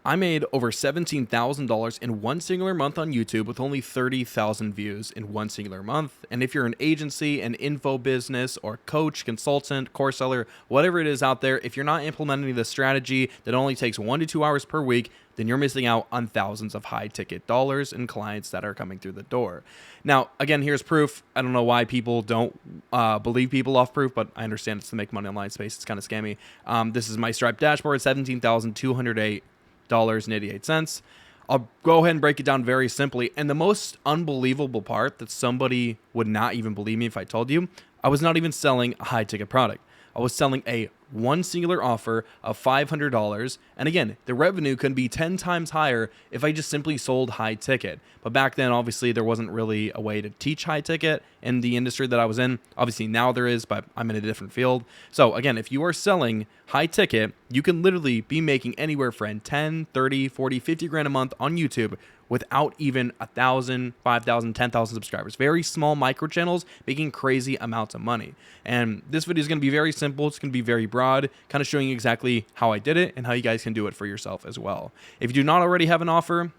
I made over $17,000 in one singular month on YouTube with only 30,000 views in one singular month. And if you're an agency, an info business, or coach, consultant, course seller, whatever it is out there, if you're not implementing the strategy that only takes 1 to 2 hours per week, then you're missing out on thousands of high ticket dollars and clients that are coming through the door. Now, again, here's proof. I don't know why people don't believe people off proof, but I understand it's to make money online space. It's kind of scammy. This is my Stripe dashboard, $17,208.88. I'll go ahead and break it down very simply. And the most unbelievable part that somebody would not even believe me if I told you, I was not even selling a high ticket product. I was selling a one singular offer of $500. And again, the revenue could be 10 times higher if I just simply sold high ticket. But back then, obviously, there wasn't really a way to teach high ticket in the industry that I was in. Obviously, now there is, but I'm in a different field. So again, if you are selling high ticket, you can literally be making anywhere from 10, 30, 40, 50 grand a month on YouTube without even 1,000, 5,000, 10,000 subscribers. Very small micro channels making crazy amounts of money. And this video is going to be very simple. It's going to be very broad, kind of showing you exactly how I did it and how you guys can do it for yourself as well. If you do not already have an offer,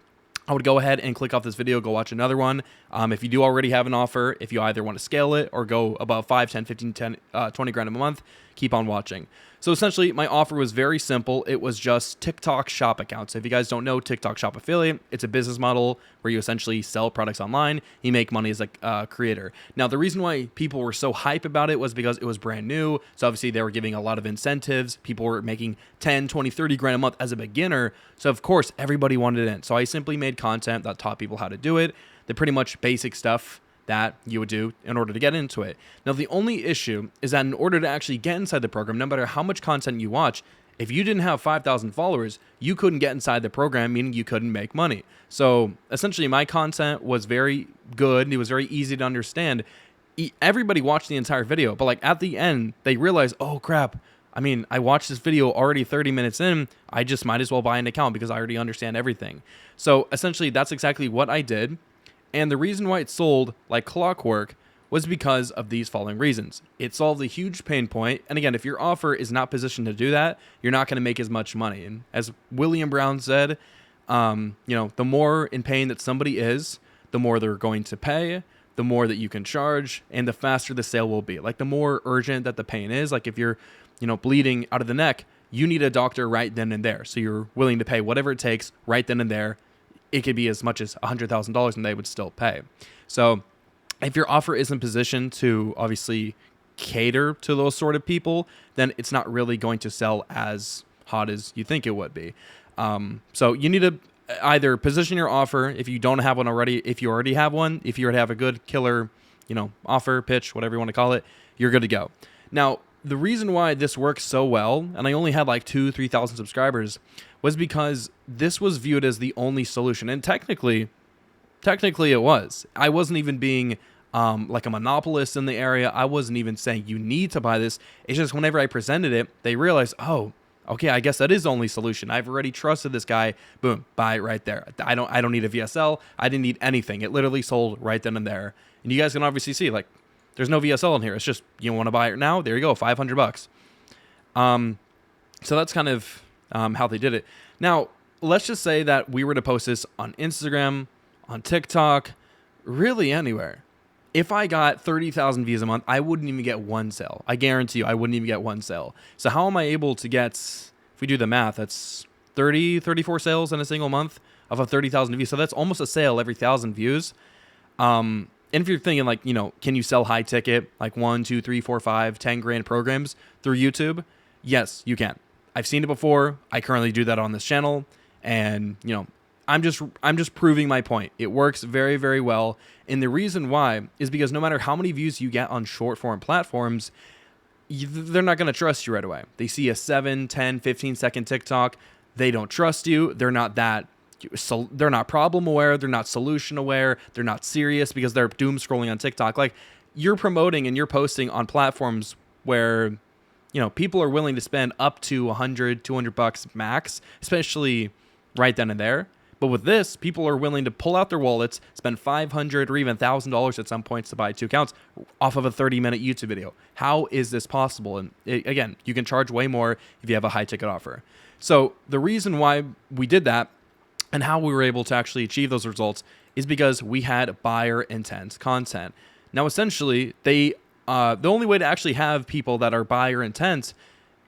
I would go ahead and click off this video, go watch another one. If you do already have an offer, if you either want to scale it or go above 5, 10, 15, 10, 20 grand a month, keep on watching. So essentially, my offer was very simple. It was just TikTok shop accounts. If you guys don't know, TikTok shop affiliate, it's a business model where you essentially sell products online. You make money as a creator. Now, the reason why people were so hype about it was because it was brand new. So obviously, they were giving a lot of incentives. People were making 10, 20, 30 grand a month as a beginner. So of course, everybody wanted it in. So I simply made content that taught people how to do it. The pretty much basic stuff that you would do in order to get into it. Now, the only issue is that in order to actually get inside the program, no matter how much content you watch, if you didn't have 5,000 followers, you couldn't get inside the program, meaning you couldn't make money. So essentially, my content was very good. It was very easy to understand. Everybody watched the entire video, but like at the end, they realized, oh crap, I mean, I watched this video already 30 minutes in. I just might as well buy an account because I already understand everything. So essentially, that's exactly what I did. And the reason why it sold like clockwork was because of these following reasons. It solved a huge pain point. And again, if your offer is not positioned to do that, you're not going to make as much money. And as William Brown said, the more in pain that somebody is, the more they're going to pay, the more that you can charge, and the faster the sale will be. Like the more urgent that the pain is, like if you're, bleeding out of the neck, you need a doctor right then and there. So you're willing to pay whatever it takes right then and there. It could be as much as $100,000 and they would still pay. So if your offer isn't positioned to obviously cater to those sort of people, then it's not really going to sell as hot as you think it would be. So you need to either position your offer if you don't have one already. If you already have one, if you already have a good killer, offer, pitch, whatever you want to call it, you're good to go. Now, the reason why this works so well, and I only had like 3,000 subscribers, was because this was viewed as the only solution. And technically it was. I wasn't even being like a monopolist in the area. I wasn't even saying you need to buy this. It's just whenever I presented it, they realized, oh, okay, I guess that is the only solution. I've already trusted this guy. Boom, buy it right there. I don't need a VSL. I didn't need anything. It literally sold right then and there. And you guys can obviously see, like, there's no VSL in here. It's just, you want to buy it now? There you go, $500. So that's kind of how they did it. Now, let's just say that we were to post this on Instagram, on TikTok, really anywhere. If I got 30,000 views a month, I wouldn't even get one sale. I guarantee you, I wouldn't even get one sale. So how am I able to get, if we do the math, that's 34 sales in a single month of a 30,000 views. So that's almost a sale every 1,000 views. And if you're thinking like, can you sell high ticket, like 1, 2, 3, 4, 5, 10 grand programs through YouTube? Yes, you can. I've seen it before. I currently do that on this channel. And, I'm just proving my point. It works very, very well. And the reason why is because no matter how many views you get on short form platforms, they're not going to trust you right away. They see a 7, 10, 15-second TikTok. They don't trust you. They're not problem aware. They're not solution aware. They're not serious because they're doom scrolling on TikTok. Like, you're promoting and you're posting on platforms where, people are willing to spend up to $100, $200 max, especially right then and there. But with this, people are willing to pull out their wallets, spend $500 or even $1,000 at some points to buy 2 accounts off of a 30-minute YouTube video. How is this possible? And again, you can charge way more if you have a high ticket offer. So the reason why we did that and how we were able to actually achieve those results is because we had buyer intent content. Now, essentially, the only way to actually have people that are buyer intent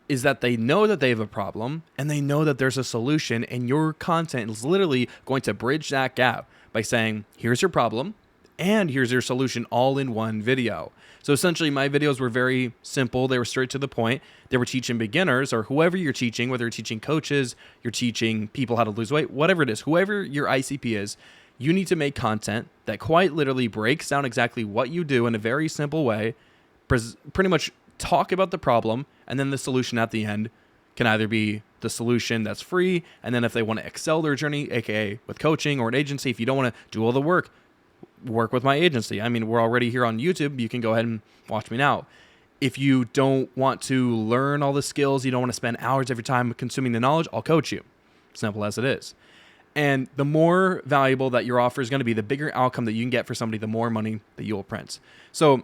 is that they know that they have a problem and they know that there's a solution, and your content is literally going to bridge that gap by saying, here's your problem and here's your solution all in one video. So essentially, my videos were very simple. They were straight to the point. They were teaching beginners or whoever you're teaching, whether you're teaching coaches, you're teaching people how to lose weight, whatever it is, whoever your ICP is, you need to make content that quite literally breaks down exactly what you do in a very simple way, pretty much talk about the problem, and then the solution at the end can either be the solution that's free, and then if they want to excel their journey, aka with coaching or an agency, if you don't want to do all the work with my agency. I mean, we're already here on YouTube. You can go ahead and watch me now. If you don't want to learn all the skills, you don't want to spend hours of your time consuming the knowledge, I'll coach you. Simple as it is. And the more valuable that your offer is going to be, the bigger outcome that you can get for somebody, the more money that you will print. So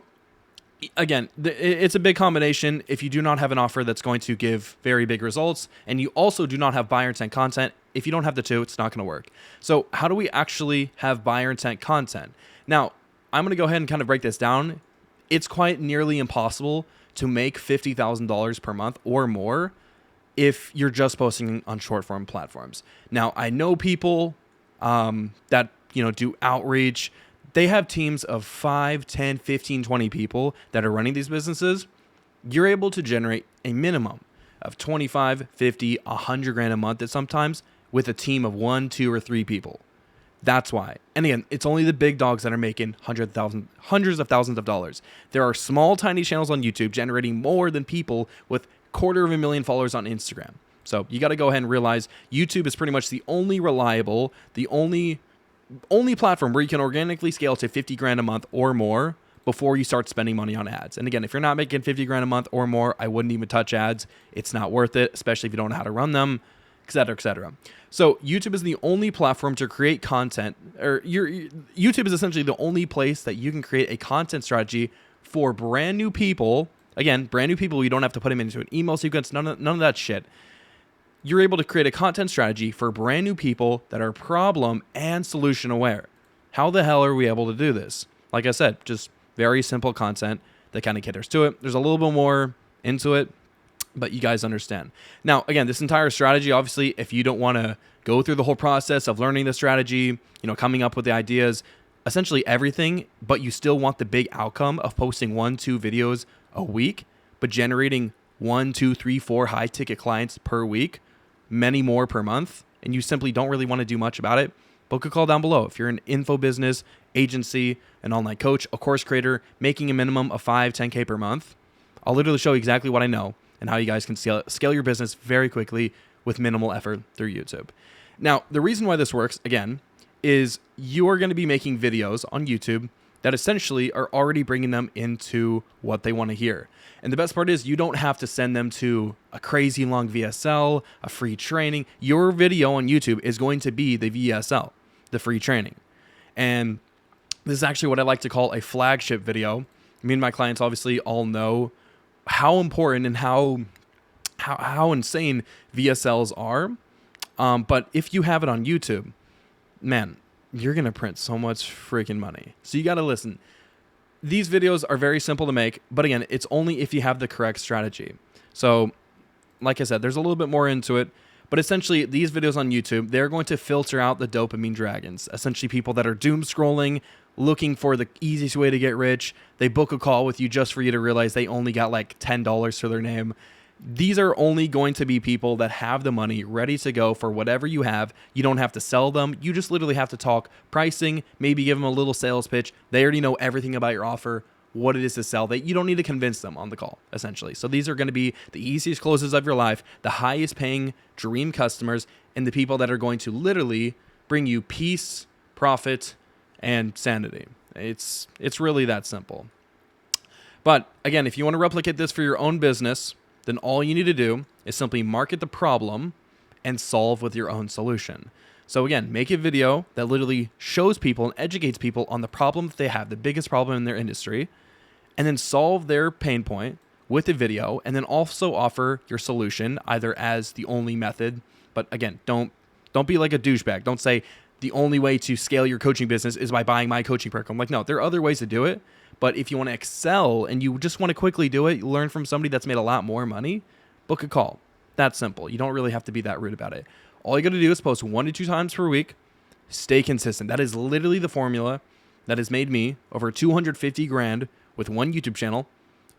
again, it's a big combination. If you do not have an offer that's going to give very big results, and you also do not have buyer intent content, if you don't have the two, it's not going to work. So how do we actually have buyer intent content? Now, I'm going to go ahead and kind of break this down. It's quite nearly impossible to make $50,000 per month or more if you're just posting on short form platforms. Now, I know people that do outreach. They have teams of 5, 10, 15, 20 people that are running these businesses. You're able to generate a minimum of 25, 50, 100 grand a month at sometimes with a team of 1, 2, or 3 people. That's why. And again, it's only the big dogs that are making hundreds of thousands of dollars. There are small, tiny channels on YouTube generating more than people with 250,000 followers on Instagram. So you got to go ahead and realize YouTube is pretty much the only reliable, the only platform where you can organically scale to 50 grand a month or more before you start spending money on ads. And again, if you're not making 50 grand a month or more, I wouldn't even touch ads. It's not worth it, especially if you don't know how to run them, et cetera, et cetera. So YouTube is the only platform to create content, or YouTube is essentially the only place that you can create a content strategy for brand new people. Again, brand new people, you don't have to put them into an email sequence, none of that shit. You're able to create a content strategy for brand new people that are problem and solution aware. How the hell are we able to do this? Like I said, just very simple content that kind of caters to it. There's a little bit more into it, but you guys understand. Now, again, this entire strategy, obviously, if you don't want to go through the whole process of learning the strategy, coming up with the ideas, essentially everything, but you still want the big outcome of posting 1, 2 videos a week, but generating 1, 2, 3, 4 high ticket clients per week, many more per month, and you simply don't really want to do much about it, book a call down below. If you're an info business, agency, an online coach, a course creator, making a minimum of 5, 10K per month, I'll literally show you exactly what I know and how you guys can scale your business very quickly with minimal effort through YouTube. Now, the reason why this works, again, is you are going to be making videos on YouTube that essentially are already bringing them into what they want to hear. And the best part is you don't have to send them to a crazy long VSL, a free training. Your video on YouTube is going to be the VSL, the free training. And this is actually what I like to call a flagship video. Me and my clients obviously all know how important and how insane VSLs are. But if you have it on YouTube, man, you're going to print so much freaking money. So you got to listen. These videos are very simple to make, but again, it's only if you have the correct strategy. So like I said, there's a little bit more into it, but essentially these videos on YouTube, they're going to filter out the dopamine dragons, essentially people that are doom scrolling, looking for the easiest way to get rich. They book a call with you just for you to realize they only got like $10 for their name. These are only going to be people that have the money ready to go for whatever you have. You don't have to sell them. You just literally have to talk pricing, maybe give them a little sales pitch. They already know everything about your offer, what it is to sell. You don't need to convince them on the call, essentially. So these are going to be the easiest closes of your life, the highest paying dream customers, and the people that are going to literally bring you peace, profit, and sanity. It's really that simple. But again, if you want to replicate this for your own business, then all you need to do is simply market the problem and solve with your own solution. So again, make a video that literally shows people and educates people on the problem that they have, the biggest problem in their industry, and then solve their pain point with a video, and then also offer your solution either as the only method. But again, don't be like a douchebag. Don't say the only way to scale your coaching business is by buying my coaching program. Like, no, there are other ways to do it. But if you want to excel and you just want to quickly do it, learn from somebody that's made a lot more money, book a call. That's simple. You don't really have to be that rude about it. All you got to do is post 1 to 2 times per week. Stay consistent. That is literally the formula that has made me over 250 grand with one YouTube channel,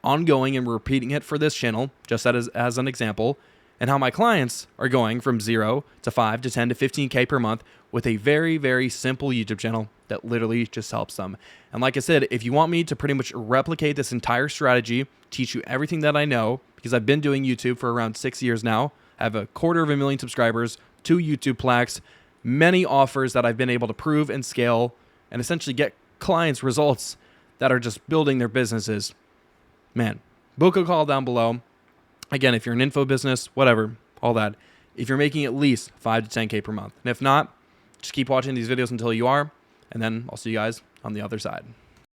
ongoing, and repeating it for this channel, just as an example, and how my clients are going from 0 to 5 to 10 to 15K per month with a very, very simple YouTube channel that literally just helps them. And like I said, if you want me to pretty much replicate this entire strategy, teach you everything that I know, because I've been doing YouTube for around 6 years now, I have 250,000 subscribers, 2 YouTube plaques, many offers that I've been able to prove and scale and essentially get clients results that are just building their businesses. Man, book a call down below. Again, if you're an info business, whatever, all that. If you're making at least 5 to 10K per month. And if not, just keep watching these videos until you are. And then I'll see you guys on the other side.